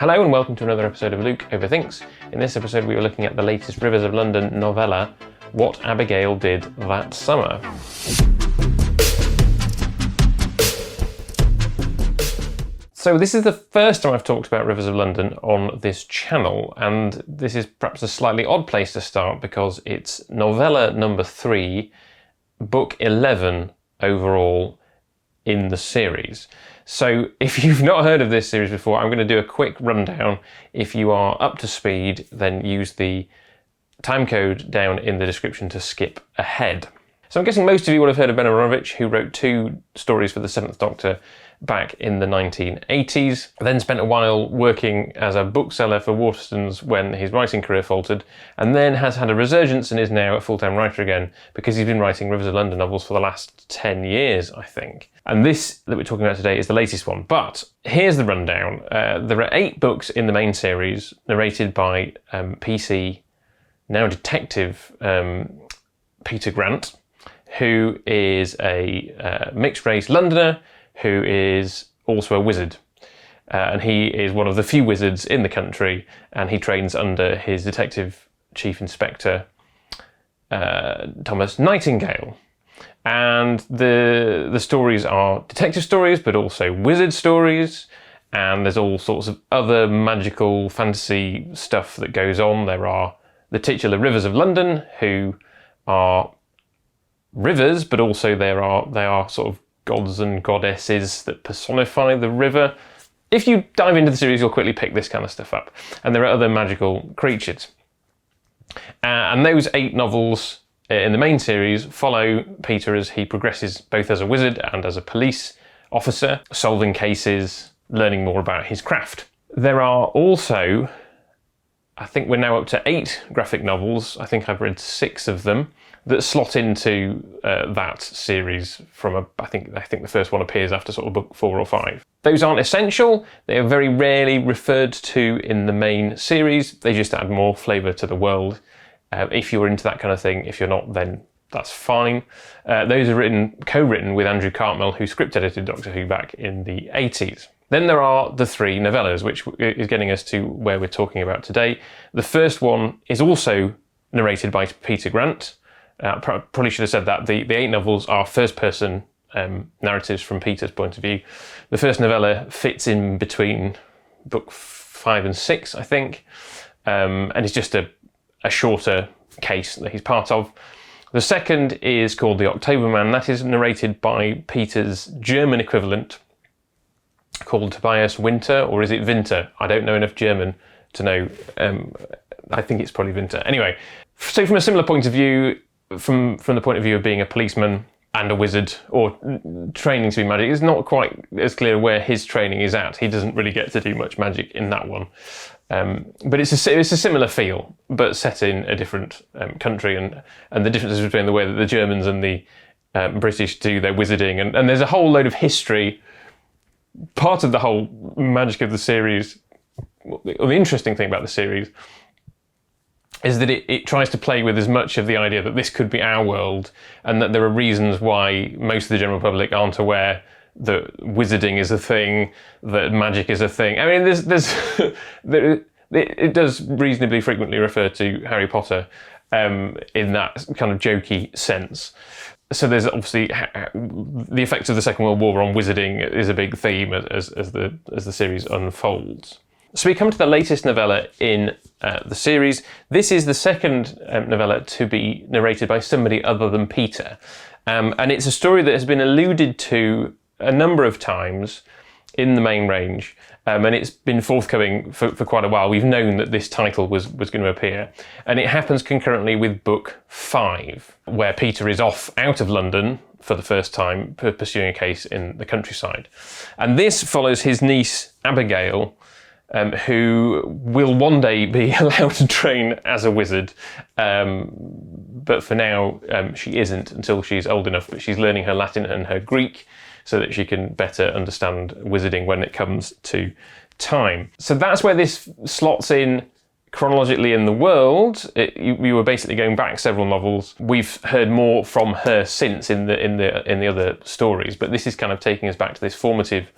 Hello and welcome to another episode of Luke Overthinks. In this episode we are looking at the latest Rivers of London novella, What Abigail Did That Summer. So this is the first time I've talked about Rivers of London on this channel, and this is perhaps a slightly odd place to start because it's novella number 3, book 11 overall in the series. So if you've not heard of this series before, I'm going to do a quick rundown. If you are up to speed, then use the time code down in the description to skip ahead. So I'm guessing most of you would have heard of Aaronovitch, who wrote 2 stories for the 7th Doctor back in the 1980s, then spent a while working as a bookseller for Waterstones when his writing career faltered, and then has had a resurgence and is now a full-time writer again because he's been writing Rivers of London novels for the last 10 years, I think. And this that we're talking about today is the latest one. But here's the rundown. There are 8 books in the main series, narrated by PC, now detective, Peter Grant, who is a mixed-race Londoner who is also a wizard. And he is one of the few wizards in the country, and he trains under his detective chief inspector, Thomas Nightingale. And the stories are detective stories, but also wizard stories, and there's all sorts of other magical fantasy stuff that goes on. There are the titular Rivers of London, who are rivers, but also they are sort of gods and goddesses that personify the river. If you dive into the series, you'll quickly pick this kind of stuff up. And there are other magical creatures. And those 8 novels in the main series follow Peter as he progresses both as a wizard and as a police officer, solving cases, learning more about his craft. There are also, I think we're now up to 8 graphic novels. I think I've read 6 of them that slot into that series from I think the first one appears after sort of book 4 or 5. Those aren't essential. They are very rarely referred to in the main series. They just add more flavour to the world. If you're into that kind of thing, if you're not, then that's fine. Those are co-written with Andrew Cartmel, who script edited Doctor Who back in the 80s. Then there are the 3 novellas, which is getting us to where we're talking about today. The first one is also narrated by Peter Grant. Probably should have said that. The 8 novels are first-person narratives from Peter's point of view. The first novella fits in between book 5 and 6, I think, and it's just a shorter case that he's part of. The second is called The October Man. That is narrated by Peter's German equivalent, called Tobias Winter, or is it Winter? I don't know enough German to know. I think it's probably Winter. Anyway, so from a similar point of view, from the point of view of being a policeman and a wizard, or training to be magic, it's not quite as clear where his training is at. He doesn't really get to do much magic in that one. But it's a similar feel, but set in a different country, and the differences between the way that the Germans and the British do their wizarding, and there's a whole load of history. Part of the whole magic of the series, or the interesting thing about the series, is that it tries to play with as much of the idea that this could be our world, and that there are reasons why most of the general public aren't aware that wizarding is a thing, that magic is a thing. I mean, it does reasonably frequently refer to Harry Potter in that kind of jokey sense. So there's obviously the effects of the Second World War on wizarding is a big theme as the series unfolds. So we come to the latest novella in the series. This is the second novella to be narrated by somebody other than Peter. And it's a story that has been alluded to a number of times in the main range. And it's been forthcoming for quite a while. We've known that this title was going to appear. And it happens concurrently with book 5, where Peter is off out of London for the first time, pursuing a case in the countryside. And this follows his niece, Abigail, who will one day be allowed to train as a wizard. But for now, she isn't until she's old enough. But she's learning her Latin and her Greek so that she can better understand wizarding when it comes to time. So that's where this slots in chronologically in the world. We were basically going back several novels. We've heard more from her since in the other stories, but this is kind of taking us back to this formative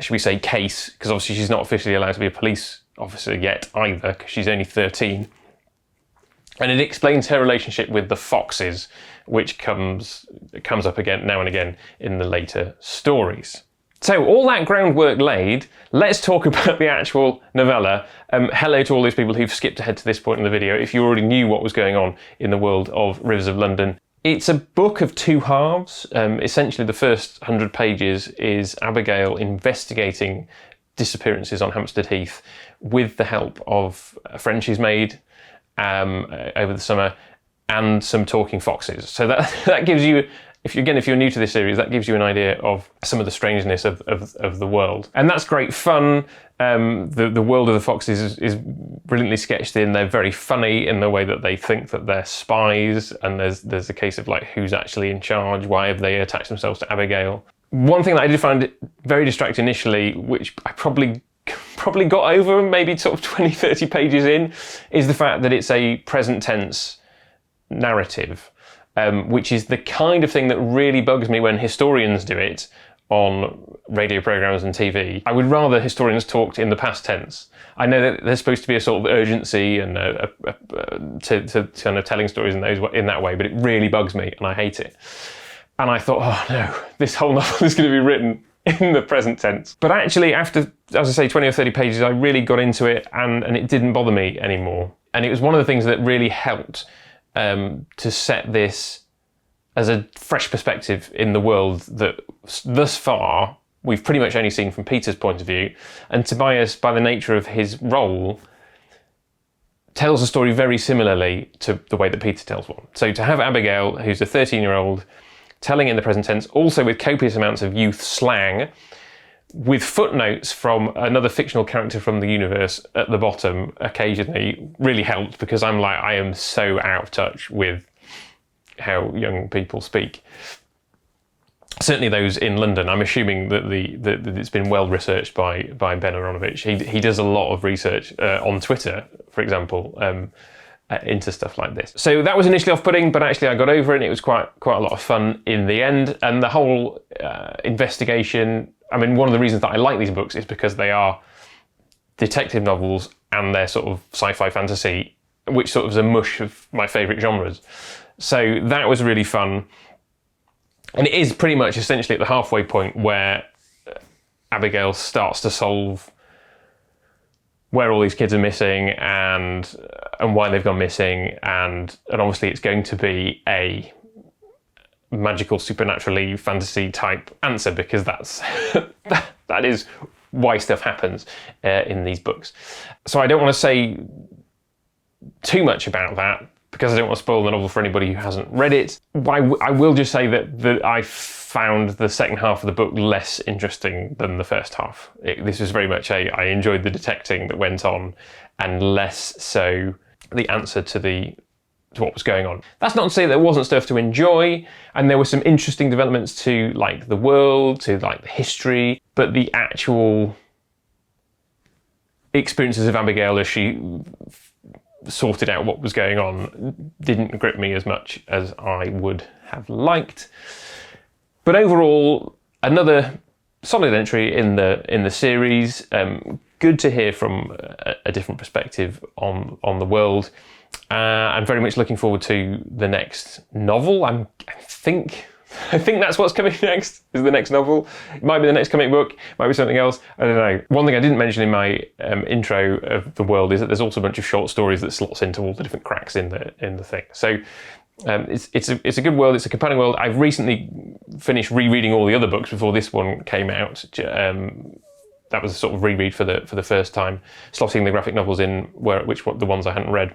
should we say, case, because obviously she's not officially allowed to be a police officer yet either, because she's only 13. And it explains her relationship with the foxes, which comes up again now and again in the later stories. So all that groundwork laid, let's talk about the actual novella. Hello to all those people who've skipped ahead to this point in the video if you already knew what was going on in the world of Rivers of London. It's a book of two halves. Essentially the first 100 pages is Abigail investigating disappearances on Hampstead Heath with the help of a friend she's made over the summer and some talking foxes. So that gives you, if you're new to this series, that gives you an idea of some of the strangeness of the world. And that's great fun. The world of the foxes is brilliantly sketched in. They're very funny in the way that they think that they're spies, and there's a case of like who's actually in charge, why have they attached themselves to Abigail. One thing that I did find very distracting initially, which I probably got over maybe sort of 20, 30 pages in, is the fact that it's a present tense narrative. Which is the kind of thing that really bugs me when historians do it on radio programmes and TV. I would rather historians talked in the past tense. I know that there's supposed to be a sort of urgency and to kind of telling stories in that way, but it really bugs me and I hate it. And I thought, oh no, this whole novel is going to be written in the present tense. But actually, after, as I say, 20 or 30 pages, I really got into it and it didn't bother me anymore. And it was one of the things that really helped to set this as a fresh perspective in the world that thus far we've pretty much only seen from Peter's point of view, and Tobias, by the nature of his role, tells a story very similarly to the way that Peter tells one. So to have Abigail, who's a 13-year-old, telling in the present tense, also with copious amounts of youth slang, with footnotes from another fictional character from the universe at the bottom occasionally, really helped, because I'm like, I am so out of touch with how young people speak. Certainly those in London. I'm assuming that that it's been well researched by Ben Aaronovitch. He does a lot of research on Twitter, for example, into stuff like this. So that was initially off-putting, but actually I got over it and it was quite a lot of fun in the end. And the whole investigation, I mean, one of the reasons that I like these books is because they are detective novels and they're sort of sci-fi fantasy, which sort of is a mush of my favourite genres. So that was really fun. And it is pretty much essentially at the halfway point where Abigail starts to solve where all these kids are missing and why they've gone missing. And obviously it's going to be a magical, supernaturally fantasy type answer, because that is why stuff happens in these books. So I don't want to say too much about that, because I don't want to spoil the novel for anybody who hasn't read it. I will just say that I found the second half of the book less interesting than the first half. This was very much I enjoyed the detecting that went on, and less so the answer to what was going on. That's not to say there wasn't stuff to enjoy, and there were some interesting developments to like the world, to like the history, but the actual experiences of Abigail as she sorted out what was going on didn't grip me as much as I would have liked. But overall, another solid entry in the series. Good to hear from a different perspective on the world. I'm very much looking forward to the next novel. I think that's what's coming next, is the next novel. It might be the next comic book, might be something else, I don't know. One thing I didn't mention in my intro of the world is that there's also a bunch of short stories that slots into all the different cracks in the thing. So it's a good world, it's a compelling world. I've recently finished rereading all the other books before this one came out. That was a sort of reread for the first time, slotting the graphic novels in the ones I hadn't read.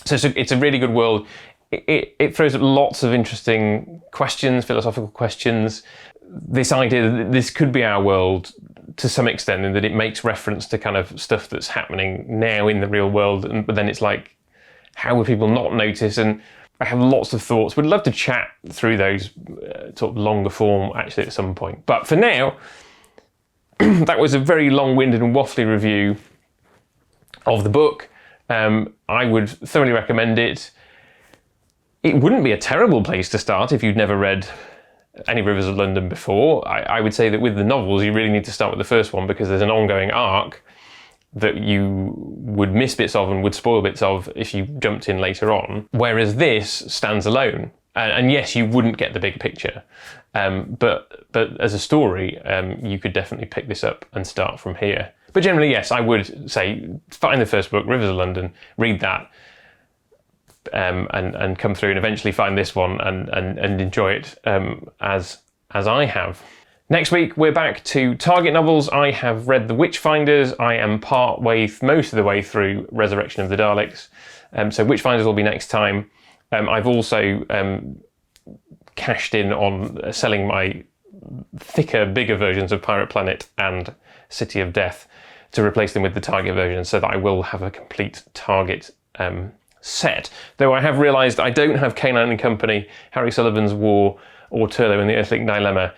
So it's a really good world. It throws up lots of interesting questions, philosophical questions. This idea that this could be our world to some extent, and that it makes reference to kind of stuff that's happening now in the real world, but then it's like, how would people not notice? And I have lots of thoughts. Would love to chat through those sort of longer form actually at some point. But for now, that was a very long-winded and waffly review of the book. I would thoroughly recommend it. It wouldn't be a terrible place to start if you'd never read any Rivers of London before, I would say that with the novels, you really need to start with the first one because there's an ongoing arc that you would miss bits of and would spoil bits of if you jumped in later on. Whereas this stands alone. And yes, you wouldn't get the big picture, but as a story, you could definitely pick this up and start from here. But generally, yes, I would say find the first book, Rivers of London, read that, and come through and eventually find this one and enjoy it as I have. Next week, we're back to Target novels. I have read The Witchfinders. I am most of the way through Resurrection of the Daleks. So Witchfinders will be next time. I've also cashed in on selling my thicker, bigger versions of Pirate Planet and City of Death to replace them with the Target version so that I will have a complete Target set. Though I have realised I don't have Canine and Company, Harry Sullivan's War, or Turlo and the Earthling Dilemma.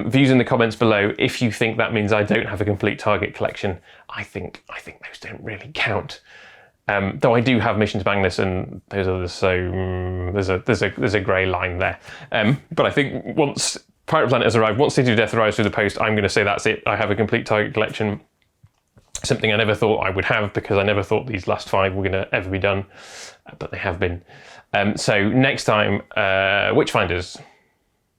Views in the comments below if you think that means I don't have a complete Target collection. I think those don't really count. Though I do have Mission to Magnus and those others, so there's a grey line there. But I think once Pirate Planet has arrived, once City of Death arrives through the post, I'm going to say that's it. I have a complete Target collection. Something I never thought I would have because I never thought these last 5 were going to ever be done, but they have been. So next time, Witchfinders.